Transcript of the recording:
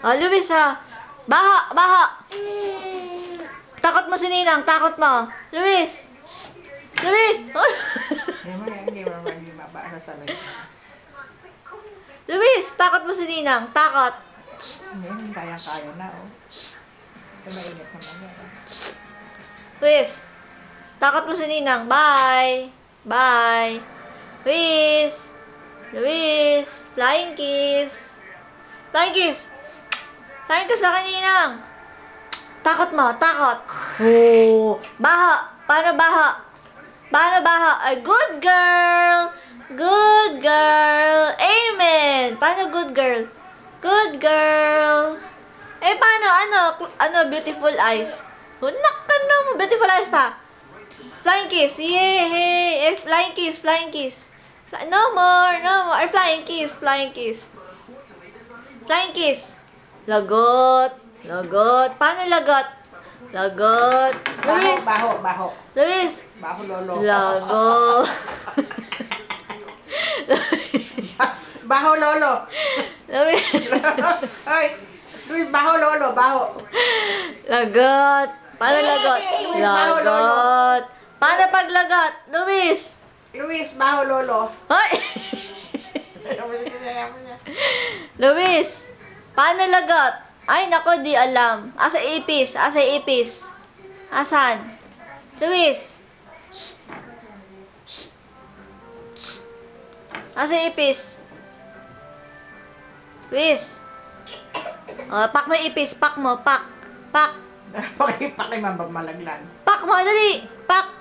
Oh, Luis ha. Baha, baha. Takot mo si Ninang, takot mo. Luis. Shh. Luis. Oh. Hindi mo mabasa sa lagi. Luis, takot mo si Ninang, takot. Hindi, kaya-kaya na, oh. Mainit naman yan. Luis, takot mo si Ninang. Bye. Bye. Luis. Luis. Flying kiss. Flying kiss. Flying kiss sa Ninang. Takot mo, takot. Oh. Baha. Paano baha? Paano baha? Ay, good girl. Good girl. Amen. Paano good girl? Good girl. Eh, paano? Ano, beautiful eyes? Nakan mo, beautiful eyes pa. Flying kiss. Yay! Eh, flying kiss, flying kiss. No more, no more. Flying kiss, flying kiss. Flying kiss. Lagot. Lagot. Paano lagot? Lagot. Luis. Baho, baho. Luis. Baho, lolo. Lagot. Baho, lolo. Luis. Ay, Luis, baho, lolo, baho. Lagot. Paano lagot? Luis, baho, lolo. Lagot. Paano pag lagot? Luis. Luis, baho, lolo. Hoy! Luis. Paano lagot? Ay, nako, di alam. Asa ipis? Asa ipis? Asan? Luis. Shh. Shh. Shh. Asa ipis? Luis. Oh, pak mo ipis. Pak mo. Pak. Pak. Pakimambag malaglag. Pak mo. Dali. Pak.